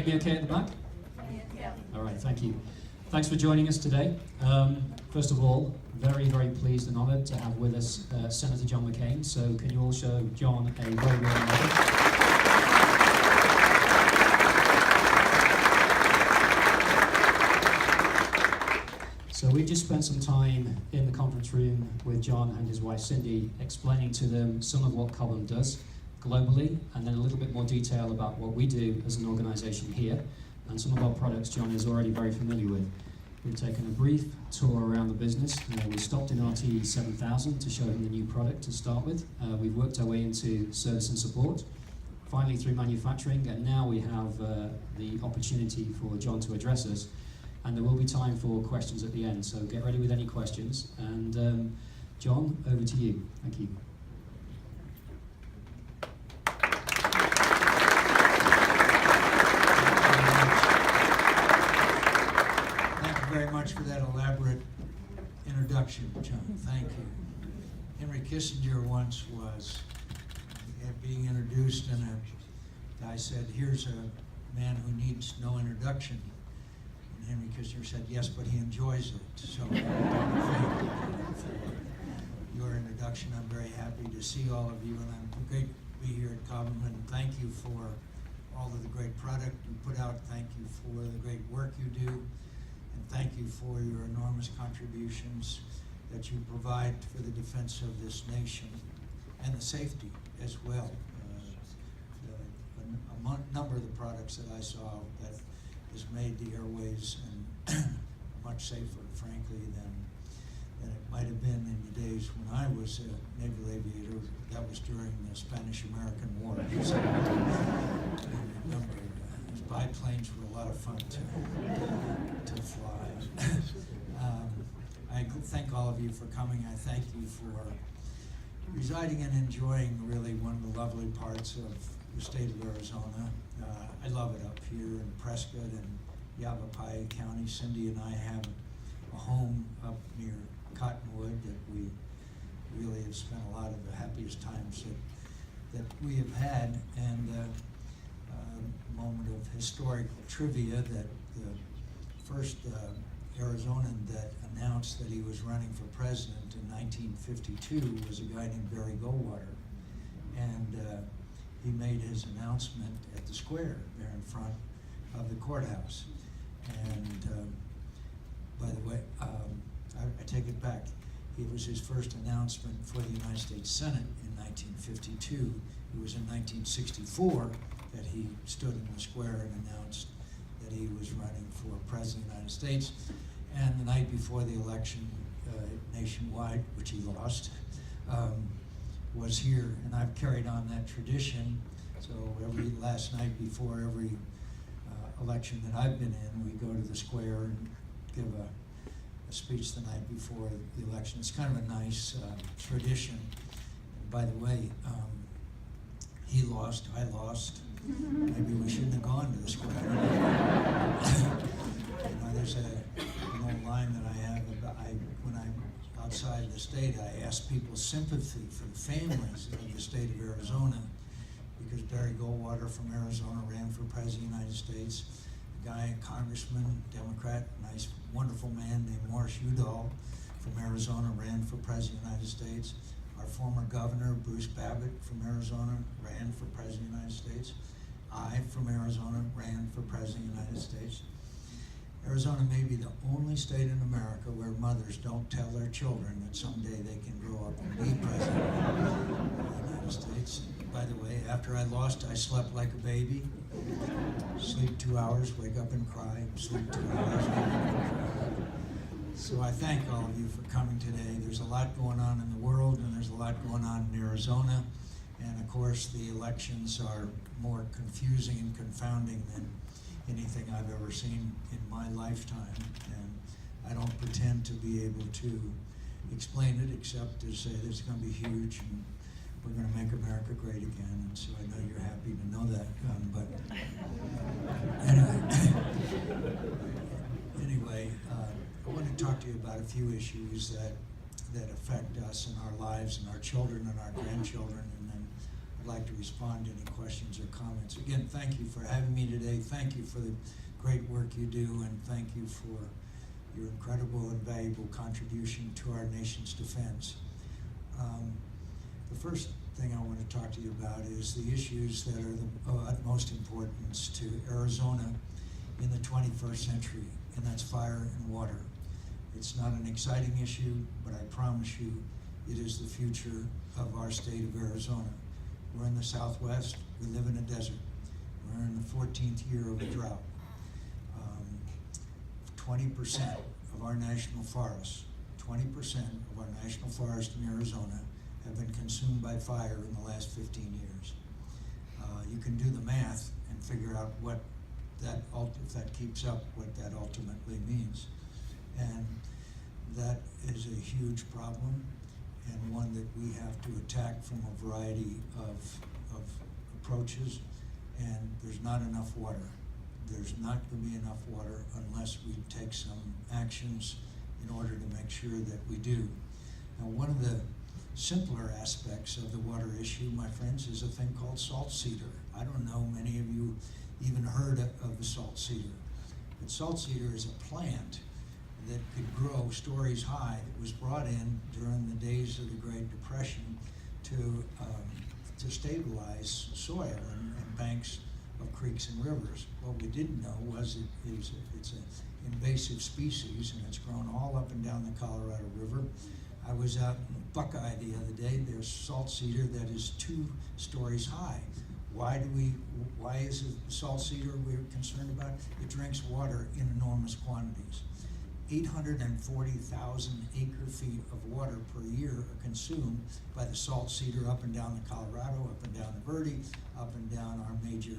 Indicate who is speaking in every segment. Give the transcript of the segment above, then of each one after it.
Speaker 1: hear me okay at the back?
Speaker 2: Yeah.
Speaker 1: All right, thank you. Thanks for joining us today. First of all, very, very pleased and honoured to have with us Senator John McCain. So can you all show John a very warm welcome? So we just spent some time in the conference room with John and his wife Cindy, explaining to them some of what Cobham does globally, and then a little bit more detail about what we do as an organisation here, and some of our products John is already very familiar with. We've taken a brief tour around the business. We stopped in RT 7000 to show him the new product to start with. We've worked our way into service and support, finally through manufacturing, and now we have the opportunity for John to address us. And there will be time for questions at the end, so get ready with any questions. And John, over to you. Thank you.
Speaker 3: Thank you very much for that elaborate introduction, John. Thank you. Henry Kissinger once was being introduced, and a guy said, "Here's a man who needs no introduction." Henry Kissinger said, "Yes, but he enjoys it." So thank you for your introduction. I'm very happy to see all of you, and I'm great to be here at Cobham, and thank you for all of the great product you put out. Thank you for the great work you do, and thank you for your enormous contributions that you provide for the defense of this nation and the safety as well. A number of the products that I saw that has made the airways and much safer, frankly, than it might have been in the days when I was a naval aviator. That was during the Spanish-American War. So, I remember those biplanes were a lot of fun to fly. I thank all of you for coming. I thank you for residing and enjoying really one of the lovely parts of the state of Arizona. I love it up here in Prescott and Yavapai County. Cindy and I have a home up near Cottonwood that we really have spent a lot of the happiest times that we have had. And a moment of historical trivia that the first Arizonan that announced that he was running for president in 1952 was a guy named Barry Goldwater. And he made his announcement at the square there in front of the courthouse. And by the way, I take it back. It was his first announcement for the United States Senate in 1952. It was in 1964 that he stood in the square and announced that he was running for president of the United States. And the night before the election, nationwide, which he lost, was here, and I've carried on that tradition. So every last night before every election that I've been in, we go to the square and give a speech the night before the election. It's kind of a nice tradition. And by the way, he lost, I lost. Maybe we shouldn't have gone to the square. There's an old line that I have about when I'm outside of the state, I ask people's sympathy for the families of the state of Arizona, because Barry Goldwater from Arizona ran for president of the United States. A guy, a congressman, Democrat, nice, wonderful man named Morris Udall from Arizona ran for president of the United States. Our former governor, Bruce Babbitt from Arizona, ran for president of the United States. I, from Arizona, ran for president of the United States. Arizona may be the only state in America where mothers don't tell their children that someday they can grow up and be president of the United States. By the way, after I lost, I slept like a baby. Sleep 2 hours, wake up and cry. Sleep 2 hours, wake up and cry. So I thank all of you for coming today. There's a lot going on in the world, and there's a lot going on in Arizona. And of course, the elections are more confusing and confounding than anything I've ever seen in my lifetime, and I don't pretend to be able to explain it except to say that it's going to be huge and we're going to make America great again. And so I know you're happy to know that, but anyway, I want to talk to you about a few issues that affect us and our lives and our children and our grandchildren, and then I'd like to respond to any questions or comments. Again, thank you for having me today. Thank you for the great work you do, and thank you for your incredible and valuable contribution to our nation's defense. The first thing I want to talk to you about is the issues that are the utmost importance to Arizona in the 21st century, and that's fire and water. It's not an exciting issue, but I promise you it is the future of our state of Arizona. We're in the Southwest, we live in a desert. We're in the 14th year of a drought. 20% of our national forests, 20% of our national forests in Arizona have been consumed by fire in the last 15 years. You can do the math and figure out what that, if that keeps up, what that ultimately means. And that is a huge problem, and one that we have to attack from a variety of approaches. And there's not enough water. There's not going to be enough water unless we take some actions in order to make sure that we do. Now, one of the simpler aspects of the water issue, my friends, is a thing called salt cedar. I don't know many of you even heard of the salt cedar. But salt cedar is a plant that could grow stories high, that was brought in during the days of the Great Depression to stabilize soil and banks of creeks and rivers. What we didn't know was it's an invasive species, and it's grown all up and down the Colorado River. I was out in Buckeye the other day. There's salt cedar that is 2 stories high. Why is it salt cedar we're concerned about? It drinks water in enormous quantities. 840,000 acre-feet of water per year are consumed by the salt cedar up and down the Colorado, up and down the Verde, up and down our major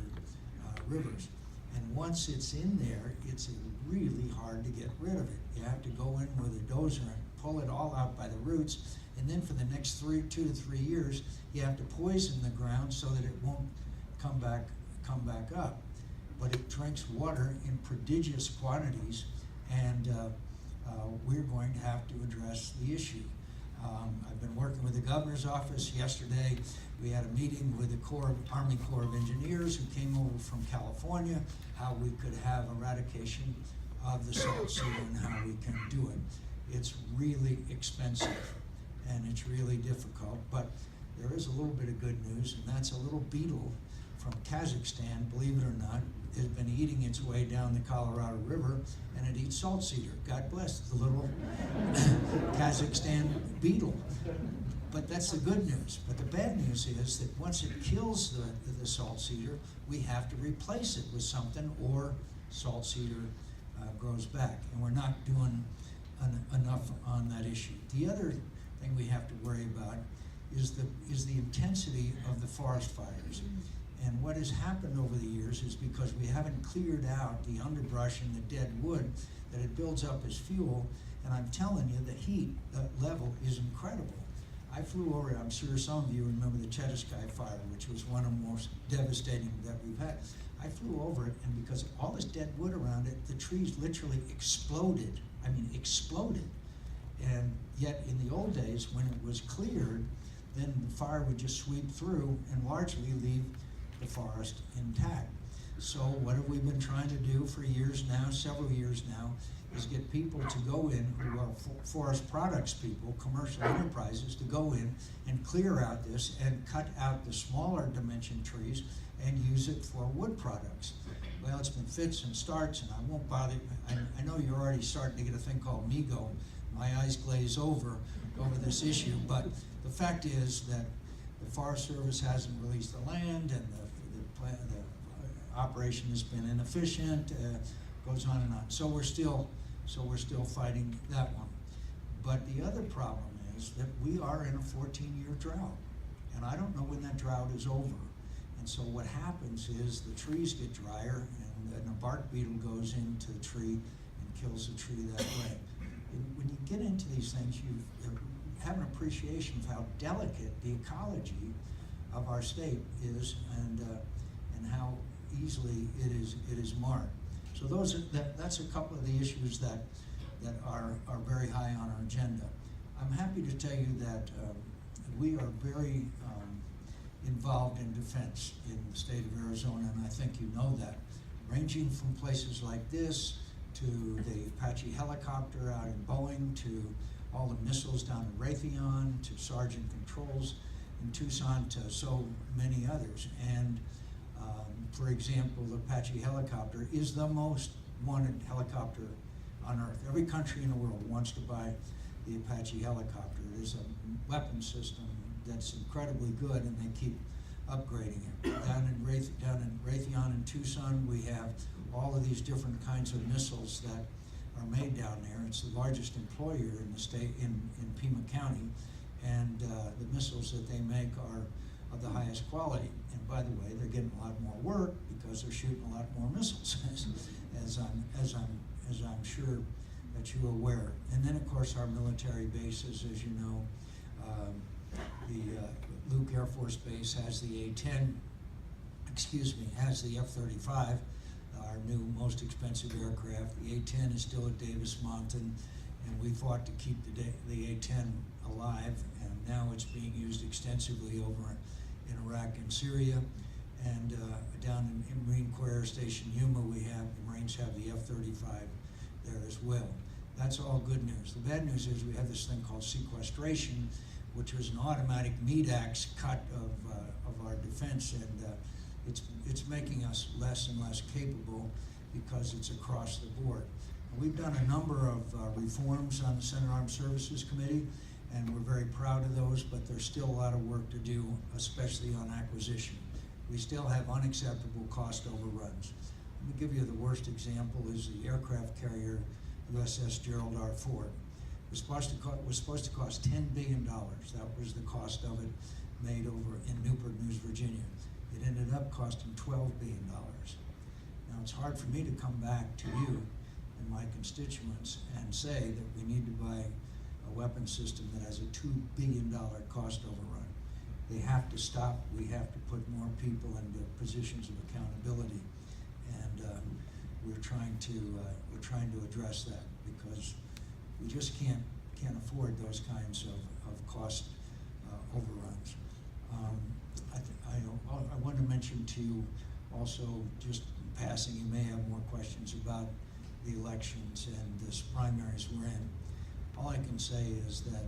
Speaker 3: rivers. And once it's in there, it's really hard to get rid of it. You have to go in with a dozer and pull it all out by the roots, and then for the next 2 to 3 years, you have to poison the ground so that it won't come back up. But it drinks water in prodigious quantities, and we're going to have to address the issue. I've been working with the governor's office. Yesterday, we had a meeting with the Army Corps of Engineers who came over from California, how we could have eradication of the salt cedar and how we can do it. It's really expensive and it's really difficult, but there is a little bit of good news, and that's a little beetle from Kazakhstan, believe it or not, has been eating its way down the Colorado River, and it eats salt cedar. God bless the little Kazakhstan beetle. But that's the good news. But the bad news is that once it kills the salt cedar, we have to replace it with something, or salt cedar grows back. And we're not doing enough on that issue. The other thing we have to worry about is the intensity of the forest fires. And what has happened over the years is because we haven't cleared out the underbrush and the dead wood, that it builds up as fuel. And I'm telling you, the heat level is incredible. I flew over, I'm sure some of you remember the Chediskai fire, which was one of the most devastating that we've had. I flew over it, and because of all this dead wood around it, the trees literally exploded. I mean, exploded. And yet in the old days, when it was cleared, then the fire would just sweep through and largely leave the forest intact. So what have we been trying to do for years now, several years now, is get people to go in who are forest products people, commercial enterprises, to go in and clear out this and cut out the smaller dimension trees and use it for wood products. Well, it's been fits and starts, and I won't bother. I know you're already starting to get a thing called MIGO. My eyes glaze over this issue, but the fact is that the Forest Service hasn't released the land, and the operation has been inefficient, goes on and on. So we're still fighting that one. But the other problem is that we are in a 14-year drought, and I don't know when that drought is over. And so what happens is the trees get drier, and a bark beetle goes into the tree and kills the tree that way. When you get into these things, you have an appreciation of how delicate the ecology of our state is, and how easily it is marred. So that's a couple of the issues that are very high on our agenda. I'm happy to tell you that we are very involved in defense in the state of Arizona, and I think you know that. Ranging from places like this to the Apache helicopter out in Boeing, to all the missiles down in Raytheon, to Sergeant Controls in Tucson, to so many others. And for example, the Apache helicopter is the most wanted helicopter on Earth. Every country in the world wants to buy the Apache helicopter. It is a weapon system that's incredibly good, and they keep upgrading it. Down in Raytheon in Tucson, we have all of these different kinds of missiles that are made down there. It's the largest employer in the state, in Pima County, and the missiles that they make are of the highest quality. And by the way, they're getting a lot more work because they're shooting a lot more missiles, as I'm sure that you're aware. And then, of course, our military bases, as you know, the Luke Air Force Base has the has the F-35, our new most expensive aircraft. The A-10 is still at Davis Mountain, and we fought to keep the A-10 alive, and now it's being used extensively over in Iraq and Syria. And down in Marine Corps Air Station Yuma, the Marines have the F-35 there as well. That's all good news. The bad news is we have this thing called sequestration, which is an automatic meat axe cut of our defense, and it's making us less and less capable because it's across the board. And we've done a number of reforms on the Senate Armed Services Committee, and we're very proud of those, but there's still a lot of work to do, especially on acquisition. We still have unacceptable cost overruns. Let me give you the worst example is the aircraft carrier USS Gerald R. Ford. Was supposed to cost $10 billion. That was the cost of it, made over in Newport News, Virginia. It ended up costing $12 billion. Now, it's hard for me to come back to you and my constituents and say that we need to buy a weapon system that has a $2 billion cost overrun. They have to stop. We have to put more people into positions of accountability, and we're trying to address that, because we just can't afford those kinds of cost overruns. I want to mention to you also, just in passing, you may have more questions about the elections and this primaries we're in. All I can say is that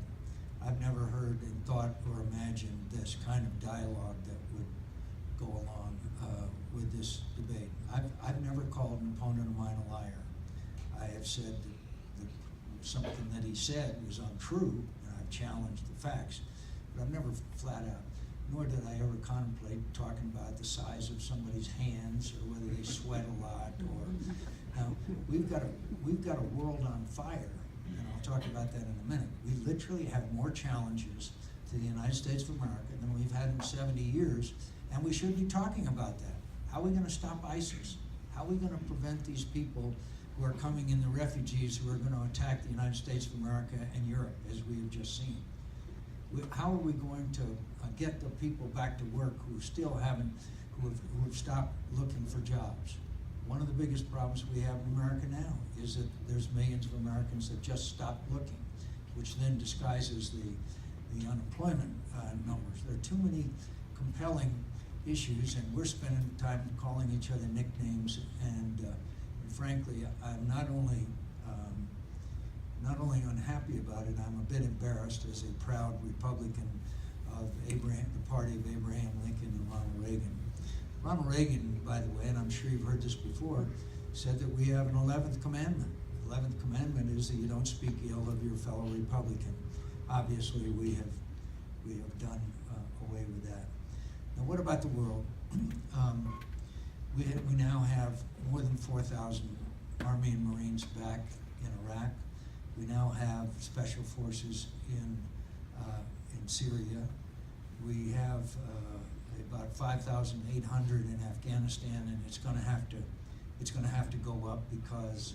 Speaker 3: I've never heard and thought or imagined this kind of dialogue that would go along with this debate. I've never called an opponent of mine a liar. I have said that something that he said was untrue, and I've challenged the facts, but I've never flat out, nor did I ever contemplate talking about the size of somebody's hands or whether they sweat a lot. Or now we've got a world on fire, and I'll talk about that in a minute. We literally have more challenges to the United States of America than we've had in 70 years, and we should be talking about that. How are we going to stop ISIS? How are we going to prevent these people who are coming in, the refugees who are going to attack the United States of America and Europe, as we have just seen? How are we going to get the people back to work who have stopped looking for jobs? One of the biggest problems we have in America now is that there's millions of Americans that just stopped looking, which then disguises the unemployment numbers. There are too many compelling issues, and we're spending time calling each other nicknames, and frankly, I'm not only unhappy about it, I'm a bit embarrassed as a proud Republican of the party of Abraham Lincoln and Ronald Reagan. Ronald Reagan, by the way, and I'm sure you've heard this before, said that we have an 11th commandment. The 11th commandment is that you don't speak ill of your fellow Republican. Obviously, we have done away with that. Now, what about the world? We now have more than 4,000 Army and Marines back in Iraq. We now have special forces in Syria. We have about 5,800 in Afghanistan, and it's going to have to go up because,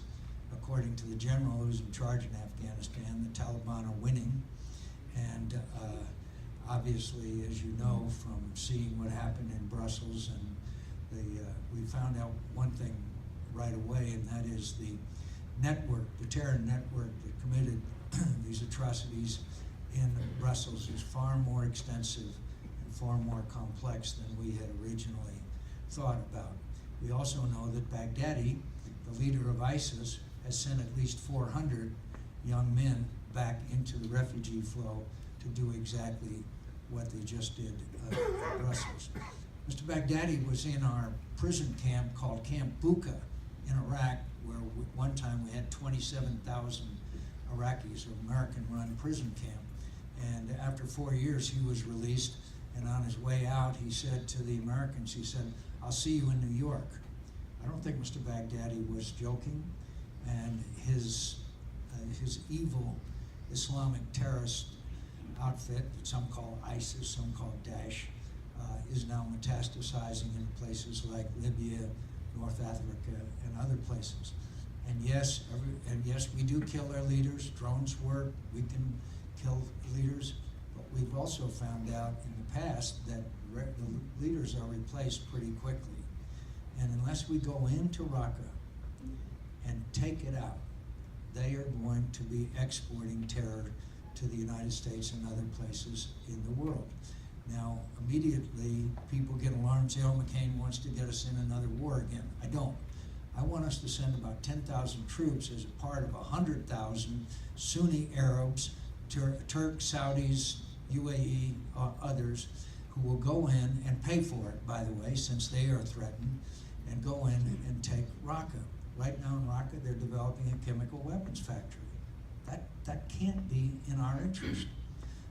Speaker 3: according to the general who's in charge in Afghanistan, the Taliban are winning, and obviously, as you know from seeing what happened in Brussels, and we found out one thing right away, and that is the terror network that committed these atrocities in Brussels is far more extensive and far more complex than we had originally thought about. We also know that Baghdadi, the leader of ISIS, has sent at least 400 young men back into the refugee flow to do exactly what they just did at Brussels. Mr. Baghdadi was in our prison camp called Camp Bucca in Iraq, where one time we had 27,000 Iraqis, an American-run prison camp. And after 4 years, he was released, and on his way out, he said to the Americans, he said, "I'll see you in New York." I don't think Mr. Baghdadi was joking, and his evil Islamic terrorist outfit, that some call ISIS, some call Daesh, is now metastasizing in places like Libya, North Africa, and other places. And yes, we do kill our leaders. Drones work. We can kill leaders, but we've also found out in the past that the leaders are replaced pretty quickly. And unless we go into Raqqa and take it out, they are going to be exporting terror to the United States and other places in the world. Now, immediately, people get alarmed and say, "Oh, McCain wants to get us in another war again." I don't. I want us to send about 10,000 troops as a part of 100,000 Sunni Arabs, Turks, Saudis, UAE, others, who will go in and pay for it, by the way, since they are threatened, and go in and take Raqqa. Right now in Raqqa, they're developing a chemical weapons factory. That can't be in our interest.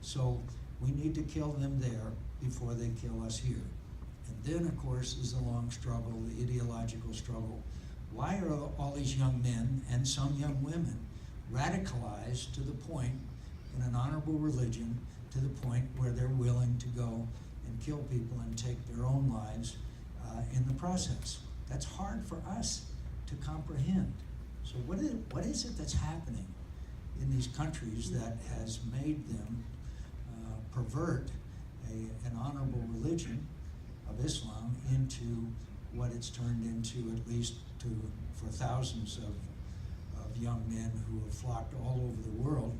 Speaker 3: So we need to kill them there before they kill us here. And then, of course, is the long struggle, the ideological struggle. Why are all these young men and some young women radicalized to the point, in an honorable religion, to the point where they're willing to go and kill people and take their own lives in the process? That's hard for us to comprehend. So what is it that's happening in these countries that has made them pervert an honorable religion of Islam into what it's turned into, at least for thousands of young men who have flocked all over the world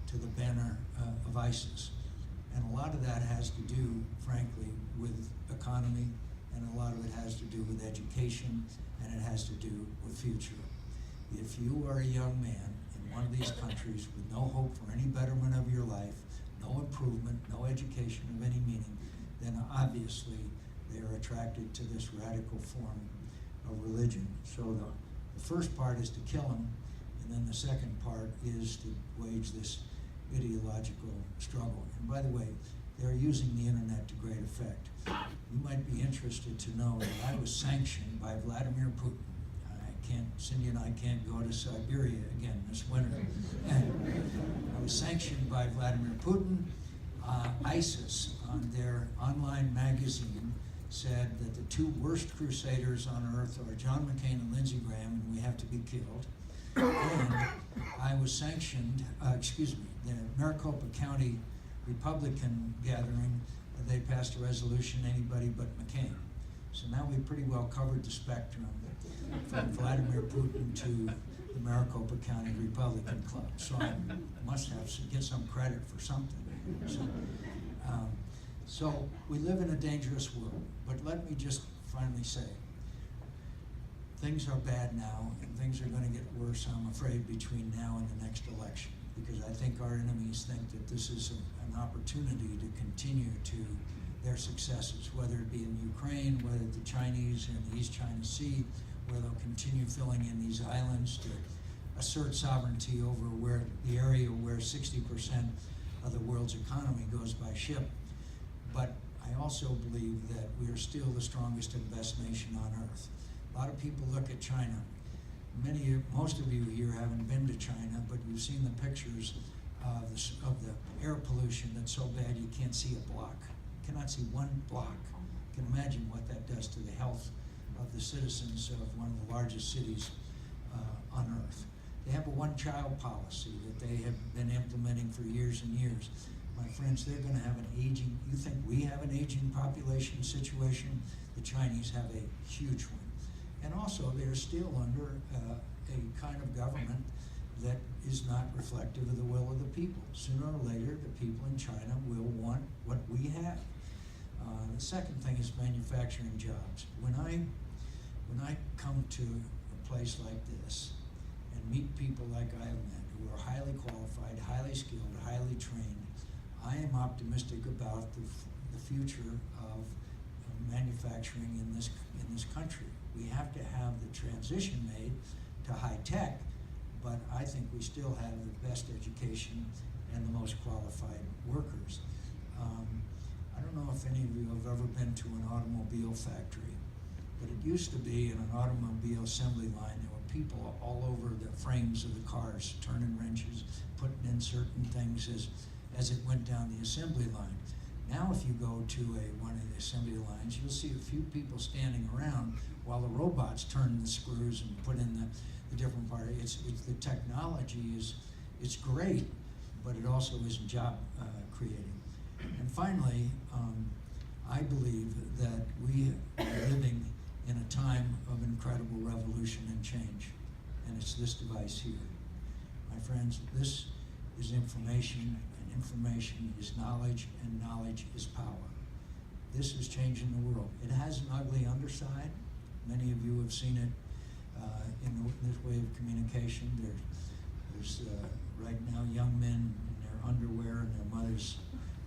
Speaker 3: to the banner of ISIS? And a lot of that has to do, frankly, with economy, and a lot of it has to do with education, and it has to do with future. If you are a young man in one of these countries with no hope for any betterment of your life, no improvement, no education of any meaning, then obviously they are attracted to this radical form of religion. So the first part is to kill them, and then the second part is to wage this ideological struggle. And by the way, they're using the internet to great effect. You might be interested to know that I was sanctioned by Vladimir Putin. Cindy and I can't go to Siberia again this winter. And I was sanctioned by Vladimir Putin. ISIS, on their online magazine, said that the two worst crusaders on earth are John McCain and Lindsey Graham, and we have to be killed. And I was sanctioned, the Maricopa County Republican gathering, they passed a resolution, anybody but McCain. So now we've pretty well covered the spectrum from Vladimir Putin to the Maricopa County Republican Club. So I must get some credit for something. So we live in a dangerous world, but let me just finally say, things are bad now, and things are going to get worse, I'm afraid, between now and the next election, because I think our enemies think that this is an opportunity to continue to their successes, whether it be in Ukraine, whether the Chinese in the East China Sea, where they'll continue filling in these islands to assert sovereignty over where the area where 60% of the world's economy goes by ship. But I also believe that we are still the strongest and best nation on earth. A lot of people look at China. Most of you here haven't been to China, but you've seen the pictures of the air pollution that's so bad you can't see a block. You cannot see one block. You can imagine what that does to the health of the citizens of one of the largest cities on earth. They have a one-child policy that they have been implementing for years and years. My friends, they're going to have an aging, you think we have an aging population situation? The Chinese have a huge one. And also, they're still under a kind of government that is not reflective of the will of the people. Sooner or later, the people in China will want what we have. The second thing is manufacturing jobs. When I come to a place like this and meet people like I have met, who are highly qualified, highly skilled, highly trained, I am optimistic about the future of manufacturing in this country. We have to have the transition made to high tech, but I think we still have the best education and the most qualified workers. I don't know if any of you have ever been to an automobile factory, but it used to be in an automobile assembly line, there were people all over the frames of the cars, turning wrenches, putting in certain things as it went down the assembly line. Now if you go to one of the assembly lines, you'll see a few people standing around while the robots turn the screws and put in the different part. It's the technology it's great, but it also isn't job creating. And finally, I believe that we are living in a time of incredible revolution and change, and it's this device here. My friends, this is information, and information is knowledge, and knowledge is power. This is changing the world. It has an ugly underside. Many of you have seen it in this way of communication. There's right now young men in their underwear in their mother's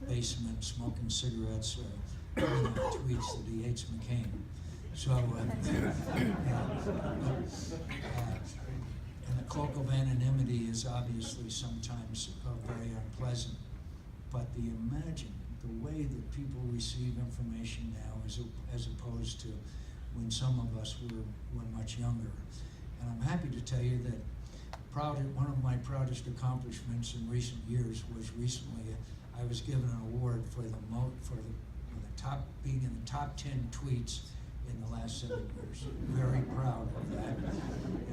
Speaker 3: basement smoking cigarettes, putting out tweets that he hates McCain. So, and the cloak of anonymity is obviously sometimes very unpleasant. But imagine the way that people receive information now as opposed to when some of us were much younger. And I'm happy to tell you that one of my proudest accomplishments in recent years was recently I was given an award for being in the top 10 tweets in the last 7 years. Very proud of that.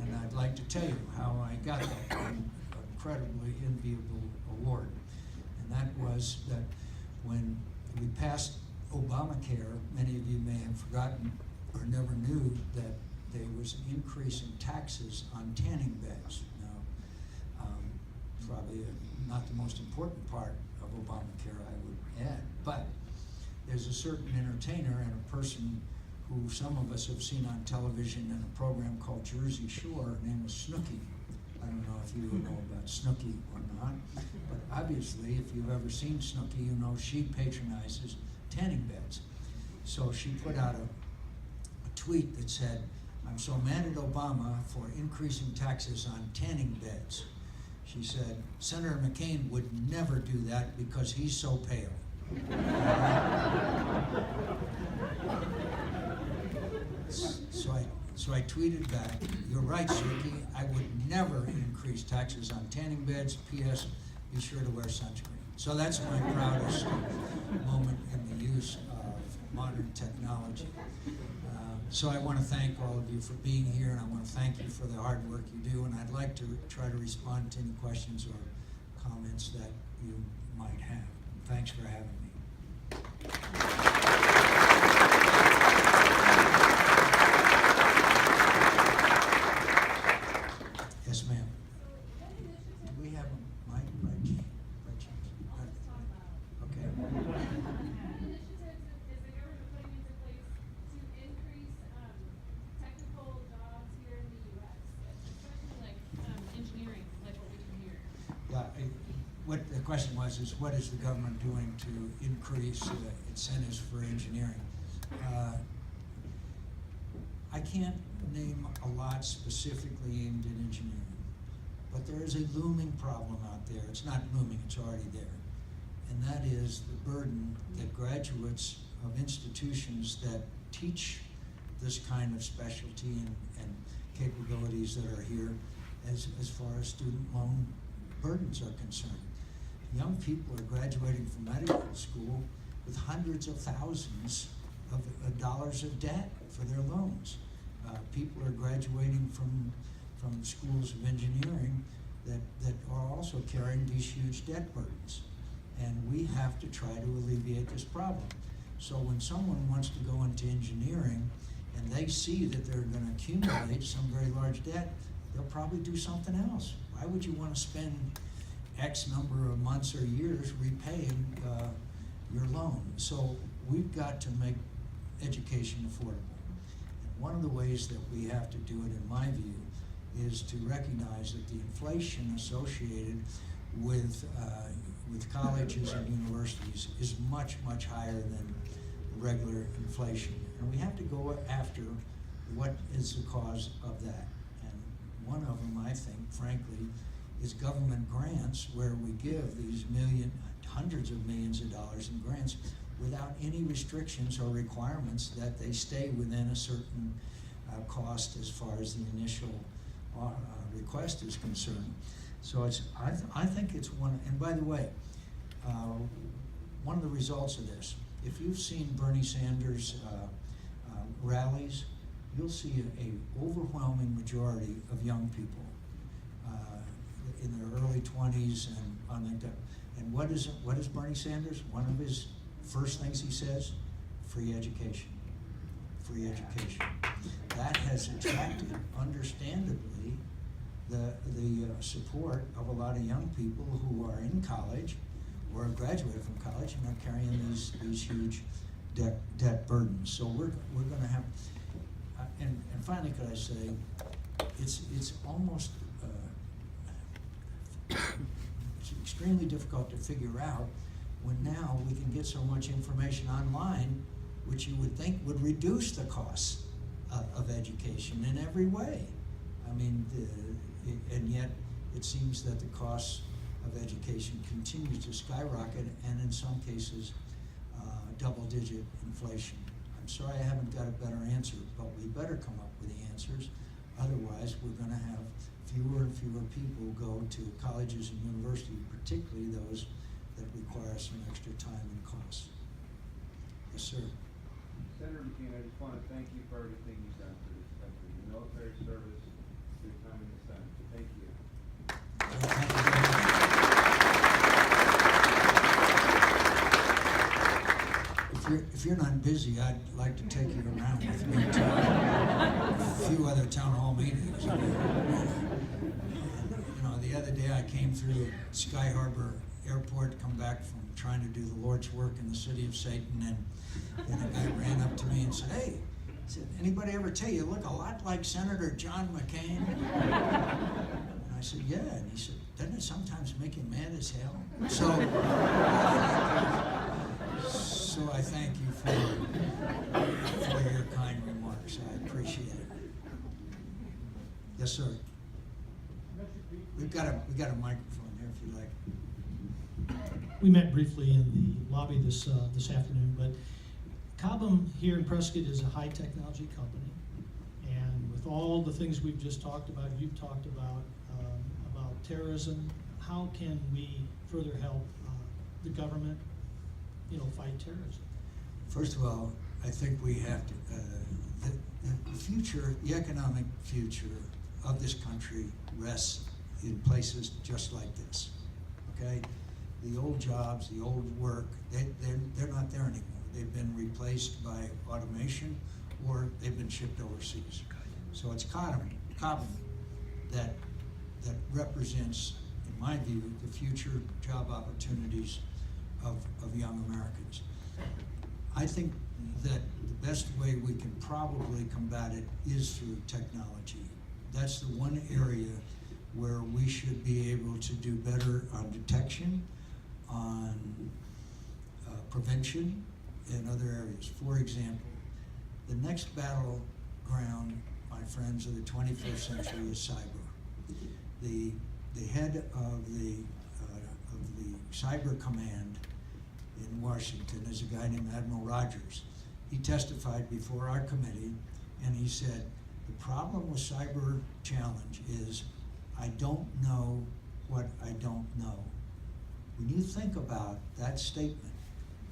Speaker 3: And I'd like to tell you how I got that incredibly enviable award. And that was that when we passed Obamacare, many of you may have forgotten or never knew that there was an increase in taxes on tanning beds. Now, probably not the most important part of Obamacare, I would add, but there's a certain entertainer and a person who some of us have seen on television in a program called Jersey Shore. Her name was Snooki. I don't know if you know about Snooki or not, but obviously if you've ever seen Snooki, you know she patronizes tanning beds. So she put out a tweet that said, "I'm so mad at Obama for increasing taxes on tanning beds." She said, "Senator McCain would never do that because he's so pale." So I tweeted back, "You're right, Suki. I would never increase taxes on tanning beds. P.S. Be sure to wear sunscreen." So that's my proudest moment in the use of modern technology. So I want to thank all of you for being here, and I want to thank you for the hard work you do, and I'd like to try to respond to any questions or comments that you might have. Thanks for having me. Yes, ma'am. Do we have a mic by chance? Okay. What the question was is, what is the government doing to increase incentives for engineering? I can't name a lot specifically aimed at engineering, but there is a looming problem out there. It's not looming, it's already there. And that is the burden that graduates of institutions that teach this kind of specialty and capabilities that are here as far as student loan burdens are concerned. Young people are graduating from medical school with hundreds of thousands of dollars of debt for their loans. People are graduating from schools of engineering that are also carrying these huge debt burdens. And we have to try to alleviate this problem. So when someone wants to go into engineering and they see that they're going to accumulate some very large debt, they'll probably do something else. Why would you want to spend X number of months or years repaying your loan? So we've got to make education affordable. And one of the ways that we have to do it, in my view, is to recognize that the inflation associated with colleges and universities is much, much higher than regular inflation. And we have to go after what is the cause of that. And one of them, I think, frankly, is government grants, where we give these hundreds of millions of dollars in grants without any restrictions or requirements that they stay within a certain cost as far as the initial request is concerned. So I think it's one, and by the way, one of the results of this, if you've seen Bernie Sanders rallies, you'll see a overwhelming majority of young people in their early 20s and on that. And what is Bernie Sanders? One of his first things he says: free education. Free education. That has attracted, understandably, the support of a lot of young people who are in college or have graduated from college and are carrying these huge debt burdens. So we're going to have, and finally, could I say, it's almost it's extremely difficult to figure out when now we can get so much information online, which you would think would reduce the costs of education in every way. I mean, and yet it seems that the costs of education continue to skyrocket, and in some cases, double-digit inflation. I'm sorry I haven't got a better answer, but we better come up with the answers. Otherwise, we're going to have fewer and fewer people go to colleges and universities, particularly those that require some extra time and cost. Yes, sir.
Speaker 2: Senator McCain, I just want to thank you for everything you've done for this country, your military service, your time in the Senate. So thank you.
Speaker 3: Thank you very much. If you're not busy, I'd like to take you around with me to a few other town hall meetings. You know, the other day I came through Sky Harbor Airport, come back from trying to do the Lord's work in the city of Satan, and then a guy ran up to me and said, "Hey," said, "anybody ever tell you look a lot like Senator John McCain?" And I said, "Yeah." And he said, "Doesn't it sometimes make you mad as hell?" So I thank you for your kind remarks. I appreciate it. Yes, sir. We've got a microphone here if you like.
Speaker 4: We met briefly in the lobby this afternoon, but Cobham here in Prescott is a high technology company, and with all the things we've just talked about, you've talked about terrorism, how can we further help the government, fight terrorism?
Speaker 3: First of all, I think we have to, the economic future of this country rests in places just like this, okay? The old jobs, the old work, they're not there anymore. They've been replaced by automation, or they've been shipped overseas. So it's Cobham that represents, in my view, the future job opportunities of young Americans. I think that the best way we can probably combat it is through technology. That's the one area where we should be able to do better on detection, on prevention, and other areas. For example, the next battleground, my friends, of the 21st century is cyber. The head of the Cyber Command in Washington is a guy named Admiral Rogers. He testified before our committee, and he said, the problem with cyber challenge is I don't know what I don't know. When you think about that statement,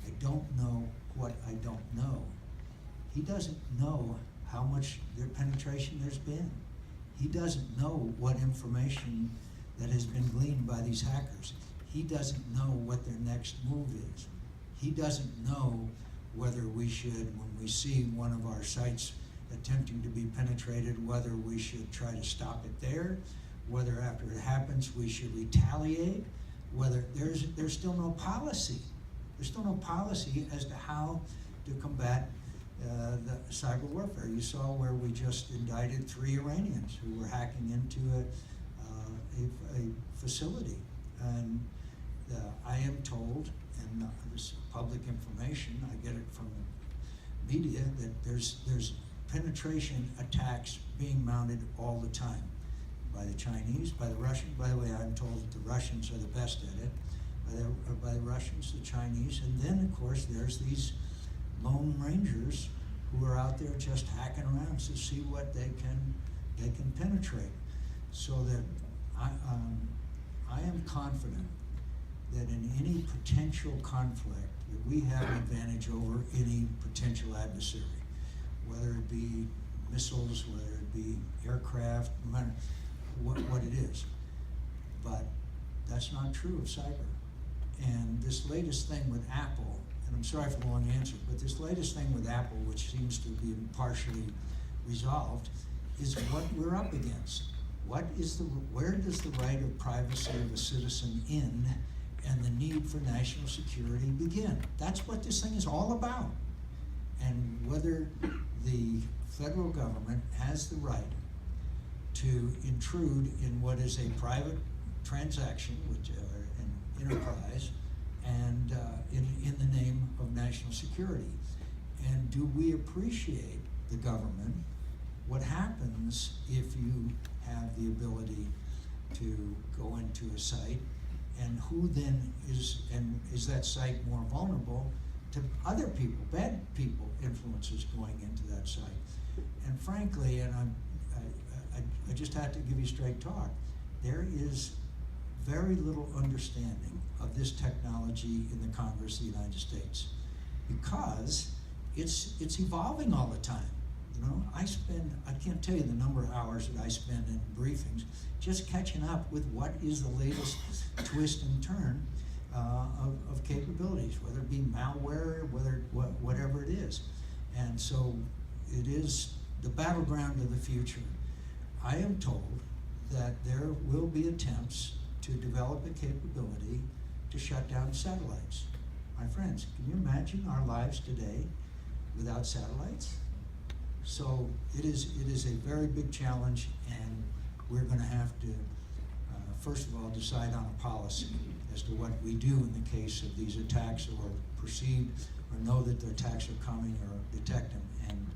Speaker 3: I don't know what I don't know, he doesn't know how much their penetration there's been. He doesn't know what information that has been gleaned by these hackers. He doesn't know what their next move is. He doesn't know whether we should, when we see one of our sites attempting to be penetrated, whether we should try to stop it there, whether after it happens we should retaliate, whether there's still no policy There's still no policy as to how to combat the cyber warfare. You saw where we just indicted 3 Iranians who were hacking into a facility. And I am told, and this is public information, I get it from the media, that there's penetration attacks being mounted all the time by the Chinese, by the Russians. By the way, I'm told that the Russians are the best at it. By the Russians, the Chinese, and then of course there's these lone rangers who are out there just hacking around to see what they can penetrate. So that I am confident that in any potential conflict that we have an advantage over any potential adversary, whether it be missiles, whether it be aircraft, no matter what it is. But that's not true of cyber. And this latest thing with Apple, and I'm sorry for the long answer, but this latest thing with Apple, which seems to be partially resolved, is what we're up against. Where does the right of privacy of a citizen end and the need for national security begin? That's what this thing is all about. And whether the federal government has the right to intrude in what is a private transaction, which an enterprise, and in the name of national security. And do we appreciate the government? What happens if you have the ability to go into a site, and who then is that site more vulnerable to other people, bad people, influences going into that site? And frankly, and I just have to give you straight talk, there is very little understanding of this technology in the Congress of the United States, because it's evolving all the time. You know, I can't tell you the number of hours that I spend in briefings just catching up with what is the latest twist and turn of capabilities, whether it be malware, whatever it is. And so it is the battleground of the future. I am told that there will be attempts to develop a capability to shut down satellites. My friends, can you imagine our lives today without satellites? So it is a very big challenge, and we're going to have to, first of all, decide on a policy as to what we do in the case of these attacks, or perceived or know that the attacks are coming, or detect them. And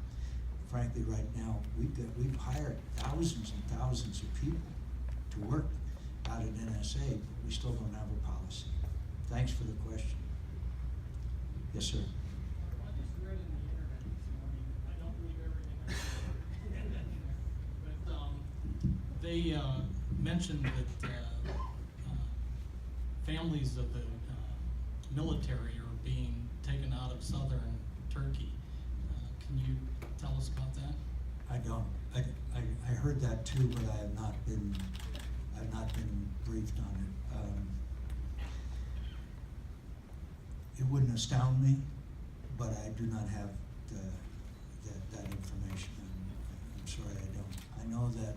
Speaker 3: frankly, right now, we've hired thousands and thousands of people to work out at NSA, but we still don't have a policy. Thanks for the question. Yes, sir.
Speaker 5: I just read in the internet this morning, I don't believe everything but they mentioned that families of the military are being taken out of southern Turkey. Can you tell us about that?
Speaker 3: I don't. I heard that too, but I have not been briefed on it. It wouldn't astound me, but I do not have that information. I'm sorry, I don't. I know that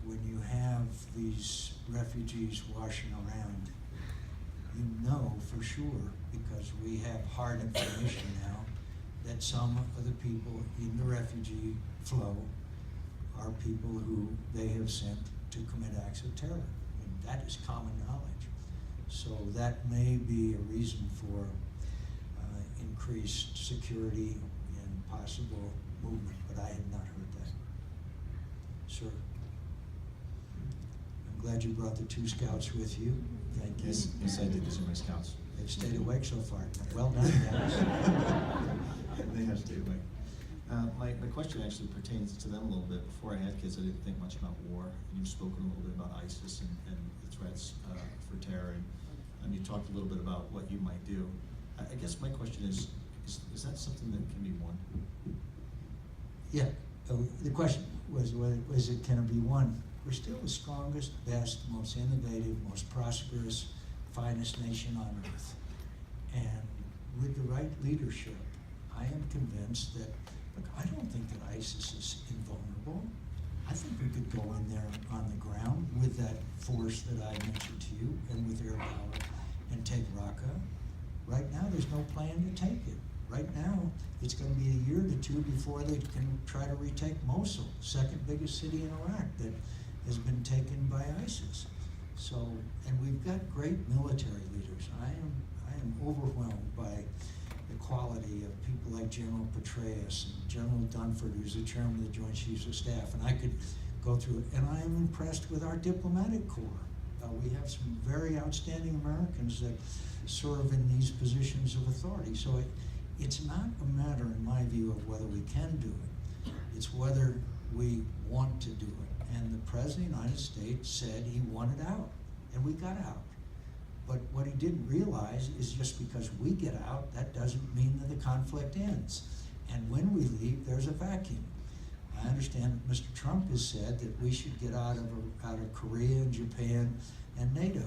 Speaker 3: when you have these refugees washing around, you know for sure, because we have hard information now, that some of the people in the refugee flow are people who they have sent to commit acts of terror. I mean, that is common knowledge. So that may be a reason for increased security and possible movement, but I have not heard that. Sir? I'm glad you brought the 2 scouts with you. Thank you.
Speaker 6: Yes, I did. These are my scouts.
Speaker 3: They've stayed awake so far. Well done, guys.
Speaker 6: They have stayed awake. My question actually pertains to them a little bit. Before I had kids, I didn't think much about war. You've spoken a little bit about ISIS and the threats for terror, and you talked a little bit about what you might do. I guess my question is that something that can be won?
Speaker 3: Yeah. The question was it can it be won? We're still the strongest, best, most innovative, most prosperous, finest nation on earth. And with the right leadership, I am convinced that, look, I don't think that ISIS is invulnerable. I think we could go in there on the ground with that force that I mentioned to you, and with air power, and take Raqqa. Right now, there's no plan to take it. Right now, it's going to be a year to two before they can try to retake Mosul, second biggest city in Iraq that has been taken by ISIS. So, and we've got great military leaders. I am overwhelmed by the quality of people like General Petraeus and General Dunford, who's the chairman of the Joint Chiefs of Staff, and I could go through it. And I am impressed with our diplomatic corps. We have some very outstanding Americans that serve in these positions of authority. So it's not a matter, in my view, of whether we can do it. It's whether we want to do it. And the President of the United States said he wanted out, and we got out. But what he didn't realize is just because we get out, that doesn't mean that the conflict ends. And when we leave, there's a vacuum. I understand that Mr. Trump has said that we should get out of Korea and Japan and NATO.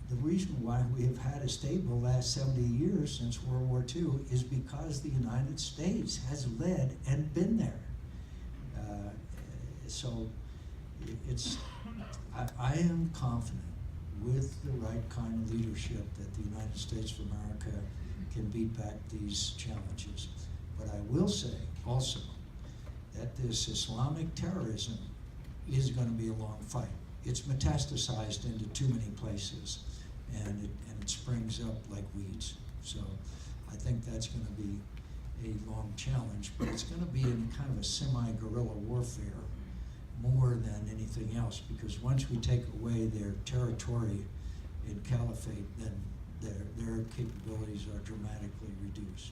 Speaker 3: The reason why we have had a stable last 70 years since World War II is because the United States has led and been there. So I am confident with the right kind of leadership that the United States of America can beat back these challenges. But I will say also that this Islamic terrorism is going to be a long fight. It's metastasized into too many places, and it springs up like weeds. So I think that's going to be a long challenge, but it's going to be in kind of a semi-guerrilla warfare more than anything else, because once we take away their territory in caliphate, then their capabilities are dramatically reduced.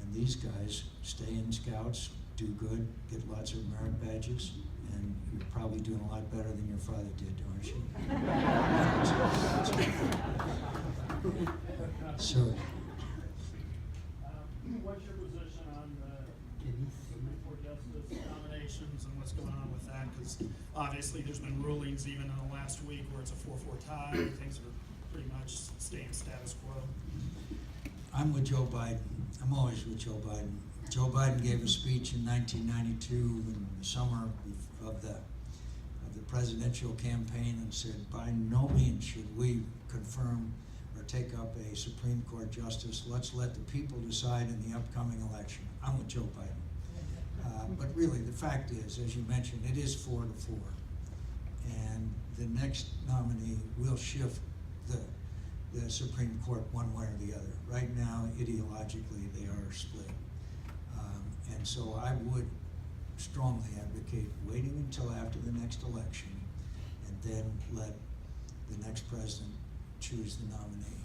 Speaker 3: And these guys stay in scouts, do good, get lots of merit badges, and you're probably doing a lot better than your father did, aren't you? Sir.
Speaker 7: What's your position on the Supreme Court Justice nominations and what's going on with that? Because obviously there's been rulings even in the last week where it's a 4-4 tie. Things are pretty much staying status quo.
Speaker 3: I'm with Joe Biden. I'm always with Joe Biden. Joe Biden gave a speech in 1992 in the summer of the presidential campaign and said, by no means should we confirm or take up a Supreme Court justice. Let's let the people decide in the upcoming election. I'm with Joe Biden. But really, the fact is, as you mentioned, it is 4-4. And the next nominee will shift the Supreme Court one way or the other. Right now, ideologically, they are split. And so I would strongly advocate waiting until after the next election and then let the next president choose the nominee.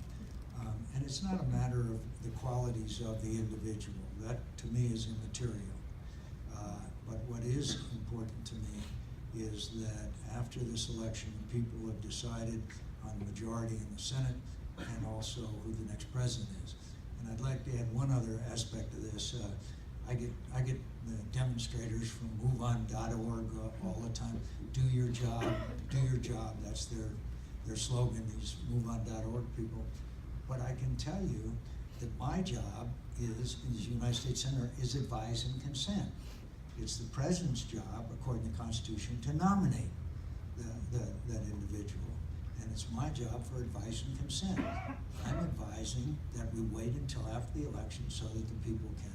Speaker 3: And it's not a matter of the qualities of the individual. That, to me, is immaterial. But what is important to me is that after this election, people have decided on the majority in the Senate and also who the next president is. And I'd like to add one other aspect of this. I get the demonstrators from MoveOn.org all the time. Do your job, do your job. That's their slogan, these MoveOn.org people. But I can tell you that my job is, as United States Senator, is advise and consent. It's the president's job, according to the Constitution, to nominate that individual. And it's my job for advice and consent. I'm advising that we wait until after the election so that the people can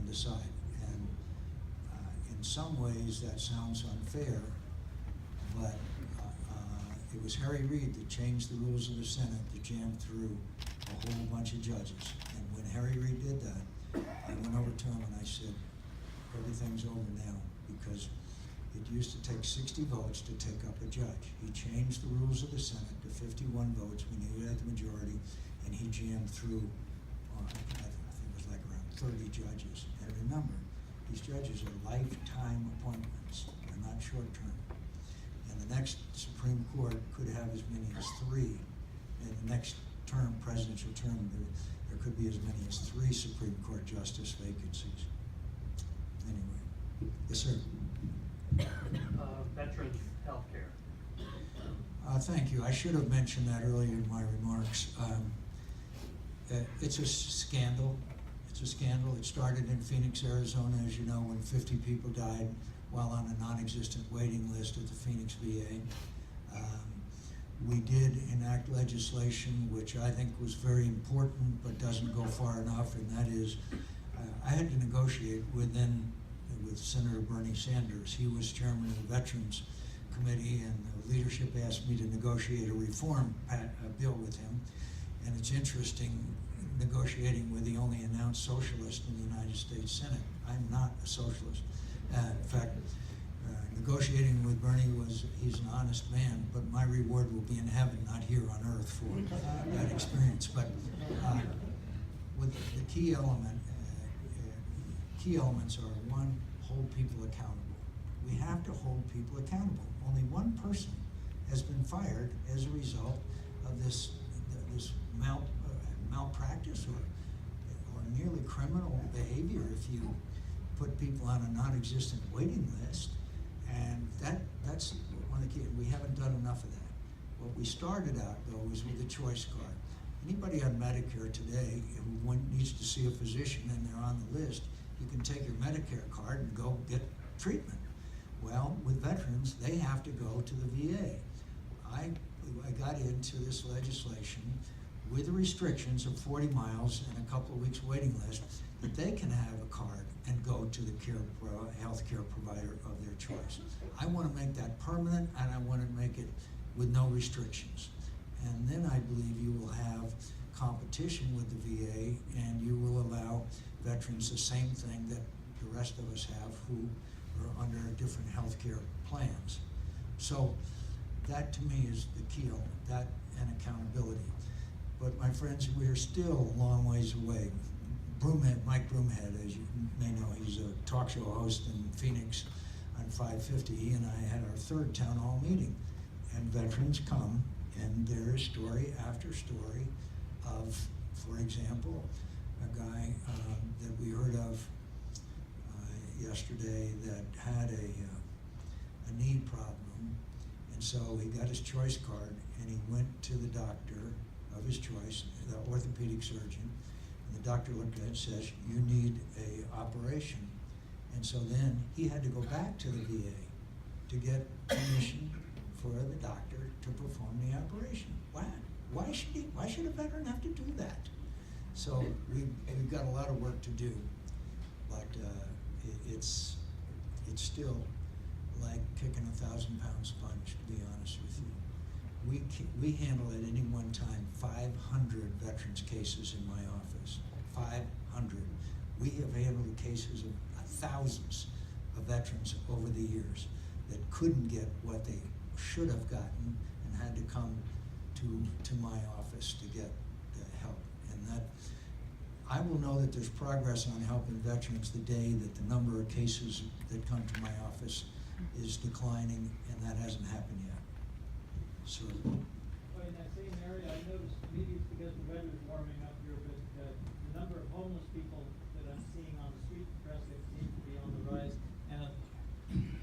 Speaker 3: decide. And in some ways that sounds unfair, but it was Harry Reid that changed the rules of the Senate to jam through a whole bunch of judges. And when Harry Reid did that, I went over to him and I said, everything's over now, because it used to take 60 votes to take up a judge. He changed the rules of the Senate to 51 votes. We knew he had the majority, and he jammed through, I think it was like around 30 judges. And remember, these judges are lifetime appointments. They're not short-term. And the next Supreme Court could have as many as 3. In the next term, presidential term, there could be as many as 3 Supreme Court justice vacancies. Anyway, yes, sir.
Speaker 8: Veterans healthcare.
Speaker 3: Thank you. I should have mentioned that earlier in my remarks. It's a scandal. It's a scandal. It started in Phoenix, Arizona, as you know, when 50 people died while on a non-existent waiting list at the Phoenix VA. We did enact legislation which I think was very important but doesn't go far enough, and that is, I had to negotiate with Senator Bernie Sanders. He was chairman of the Veterans Committee, and the leadership asked me to negotiate a reform bill with him. And it's interesting negotiating with the only announced socialist in the United States Senate. I'm not a socialist. In fact, negotiating with Bernie he's an honest man, but my reward will be in heaven, not here on earth for that experience. But with the key elements are, one, hold people accountable. We have to hold people accountable. Only one person has been fired as a result of this malpractice or nearly criminal behavior if you put people on a non-existent waiting list. And that's one of the key. We haven't done enough of that. What we started out, though, was with the choice card. Anybody on Medicare today who needs to see a physician and they're on the list, you can take your Medicare card and go get treatment. Well, with veterans, they have to go to the VA. I got into this legislation with the restrictions of 40 miles and a couple of weeks waiting list, that they can have a card and go to the health care provider of their choice. I want to make that permanent, and I want to make it with no restrictions. And then I believe you will have competition with the VA, and you will allow veterans the same thing that the rest of us have who are under different health care plans. So that to me is the key element, that and accountability. But my friends, we are still a long ways away. Mike Broomhead, as you may know, he's a talk show host in Phoenix on 550. He and I had our third town hall meeting, and veterans come, and there is story after story of, for example, a guy that we heard of yesterday that had a knee problem, and so he got his choice card, and he went to the doctor of his choice, the orthopedic surgeon, and the doctor looked at it and says, you need a operation. And so then he had to go back to the VA to get permission for the doctor to perform the operation. Why should a veteran have to do that? So we've got a lot of work to do, but it's still like kicking a 1,000-pound sponge, to be honest with you. We handle at any one time 500 veterans cases in my office. 500. We have handled cases of thousands of veterans over the years that couldn't get what they should have gotten and had to come to my office to get the help. And that I will know that there's progress on helping veterans the day that the number of cases that come to my office is declining, and that hasn't happened yet. So.
Speaker 8: Well, in that same area, I noticed, maybe it's because the weather's warming up here, but the number of homeless people that I'm seeing on the street in Prescott seems to be on the rise.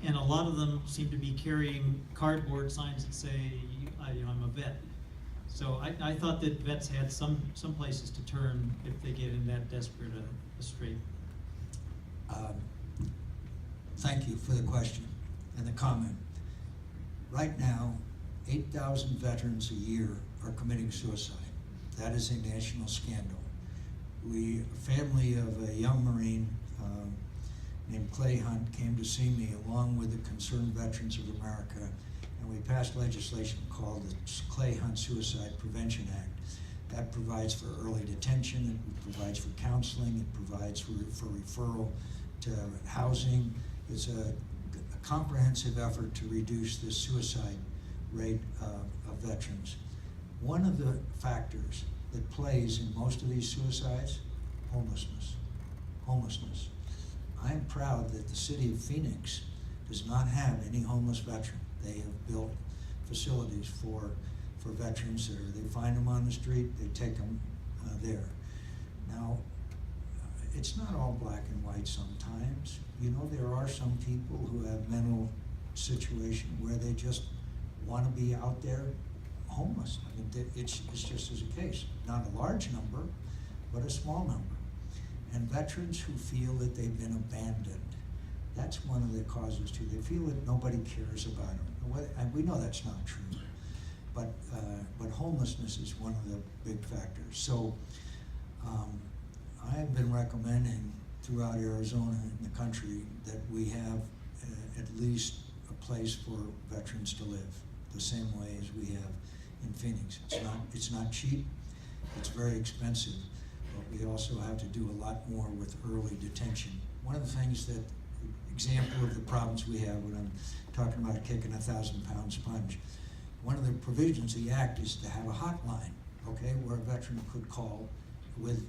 Speaker 9: And a lot of them seem to be carrying cardboard signs that say, I'm a vet. So I thought that vets had some places to turn if they get in that desperate a strait.
Speaker 3: Thank you for the question and the comment. Right now, 8,000 veterans a year are committing suicide. That is a national scandal. A family of a young Marine named Clay Hunt came to see me along with the Concerned Veterans of America, and we passed legislation called the Clay Hunt Suicide Prevention Act. That provides for early detention, it provides for counseling, it provides for referral to housing. It's a comprehensive effort to reduce the suicide rate of veterans. One of the factors that plays in most of these suicides, homelessness. I'm proud that the city of Phoenix does not have any homeless veteran. They have built facilities for veterans they find them on the street, they take them there. Now, it's not all black and white sometimes. You know, there are some people who have mental situation where they just want to be out there homeless. I mean, it's just as a case. Not a large number, but a small number. And veterans who feel that they've been abandoned, that's one of the causes too. They feel that nobody cares about them. And we know that's not true. but homelessness is one of the big factors. So I have been recommending throughout Arizona and the country that we have at least a place for veterans to live, the same way as we have in Phoenix. It's not cheap, it's very expensive, but we also have to do a lot more with early detention. One of the things that, example of the problems we have when I'm talking about kicking a 1,000-pound sponge, one of the provisions of the act is to have a hotline, okay, where a veteran could call with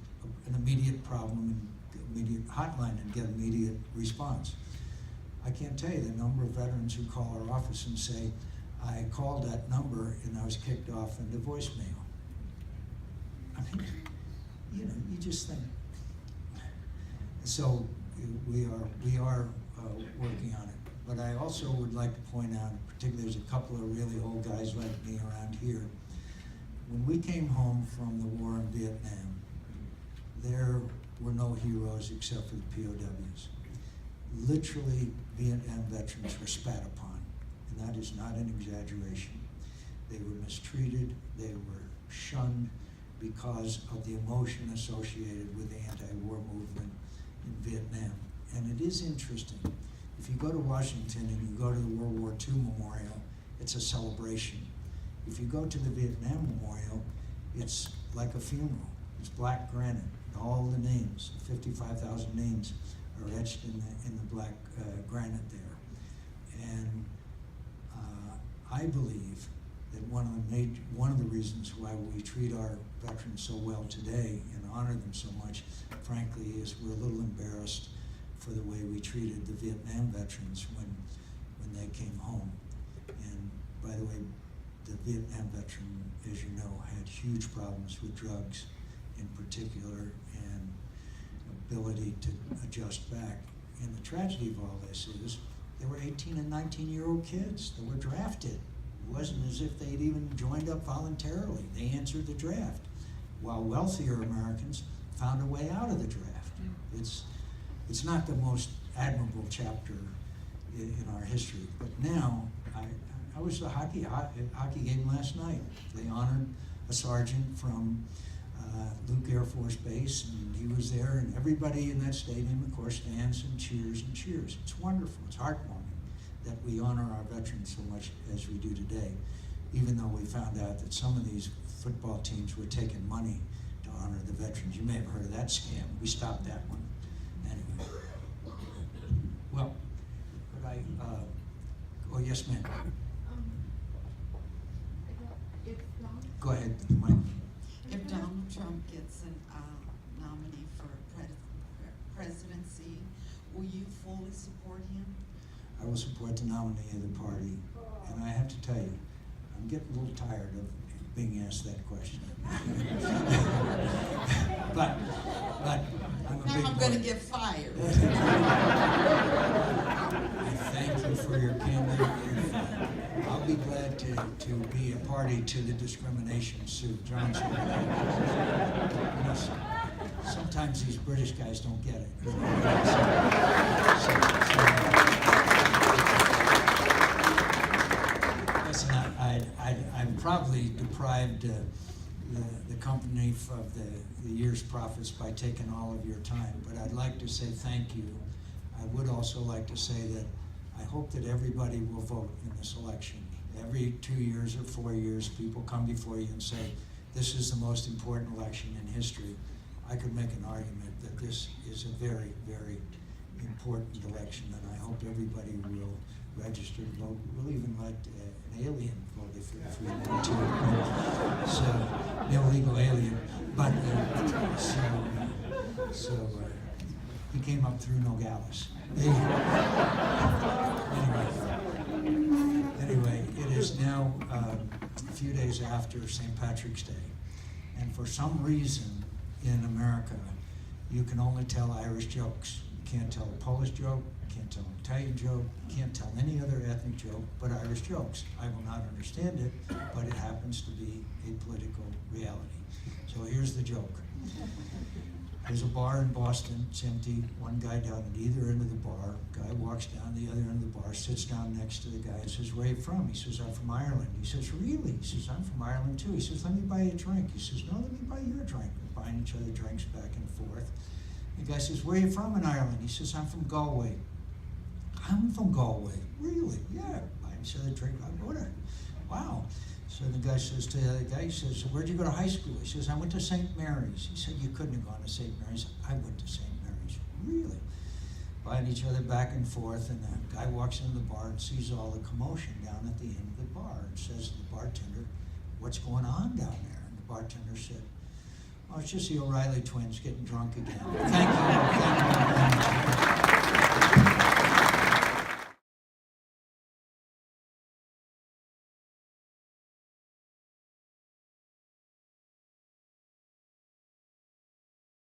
Speaker 3: an immediate problem and immediate hotline and get immediate response. I can't tell you the number of veterans who call our office and say, I called that number and I was kicked off into voicemail. I mean, you know, you just think. So we are working on it. But I also would like to point out, particularly there's a couple of really old guys like me around here. When we came home from the war in Vietnam, there were no heroes except for the POWs. Literally, Vietnam veterans were spat upon, and that is not an exaggeration. They were mistreated, they were shunned because of the emotion associated with the anti-war movement in Vietnam. And it is interesting. If you go to Washington and you go to the World War II Memorial, it's a celebration. If you go to the Vietnam Memorial, it's like a funeral. It's black granite. All the names, 55,000 names, are etched in the black granite there. And I believe that one of the reasons why we treat our veterans so well today and honor them so much, frankly, is we're a little embarrassed for the way we treated the Vietnam veterans when they came home. And by the way, the Vietnam veteran, as you know, had huge problems with drugs in particular and ability to adjust back. And the tragedy of all this is there were 18 and 19-year-old kids that were drafted. It wasn't as if they'd even joined up voluntarily. They answered the draft, while wealthier Americans found a way out of the draft. It's not the most admirable chapter in our history, but now, I was at a hockey game last night. They honored a sergeant from Luke Air Force Base, and he was there, and everybody in that stadium, of course, stands and cheers and cheers. It's wonderful, it's heartwarming that we honor our veterans so much as we do today, even though we found out that some of these football teams were taking money to honor the veterans. You may have heard of that scam. We stopped that one. Anyway. Well, could I, oh yes ma'am. Go ahead, Mike.
Speaker 10: If Donald Trump gets a nominee for presidency, will you fully support him?
Speaker 3: I will support the nominee of the party, and I have to tell you, I'm getting a little tired of being asked that question. but I'm a
Speaker 10: now
Speaker 3: big
Speaker 10: I'm
Speaker 3: boy.
Speaker 10: going to get fired.
Speaker 3: I thank you for your candor. I'll be glad to be a party to the discrimination suit. John's you know, sometimes these British guys don't get it. Listen, I'm probably deprived the company of the year's profits by taking all of your time, but I'd like to say thank you. I would also like to say that I hope that everybody will vote in this election. Every 2 years or 4 years, people come before you and say, this is the most important election in history. I could make an argument that this is a very, very important election, and I hope everybody will register to vote. We'll even let an alien vote if we want to. So, an illegal alien. But, he came up through Nogales. Anyway, it is now a few days after St. Patrick's Day, and for some reason in America, you can only tell Irish jokes. You can't tell a Polish joke, you can't tell an Italian joke, you can't tell any other ethnic joke but Irish jokes. I will not understand it, but it happens to be a political reality. So here's the joke. There's a bar in Boston, it's empty, one guy down at either end of the bar, guy walks down the other end of the bar, bar, sits down next to the guy and says, "Where are you from?" He says, "I'm from Ireland." He says, "Really?" He says, "I'm from Ireland too." He says, "Let me buy you a drink." He says, "No, let me buy you a drink." We're buying each other drinks back and forth. The guy says, "Where are you from in Ireland?" He says, "I'm from Galway." "I'm from Galway." "Really?" "Yeah." Buying each other a drink. Wow. So the guy says to the other guy, he says, "Where'd you go to high school?" He says, "I went to St. Mary's." He said, "You couldn't have gone to St. Mary's." "I went to St. Mary's." "Really?" Buying each other back and forth, and the guy walks into the bar and sees all the commotion down at the end of the bar and says to the bartender, "What's going on down there?" And the bartender said, "Oh, it's just the O'Reilly twins getting drunk again." Thank you. Thank you very much.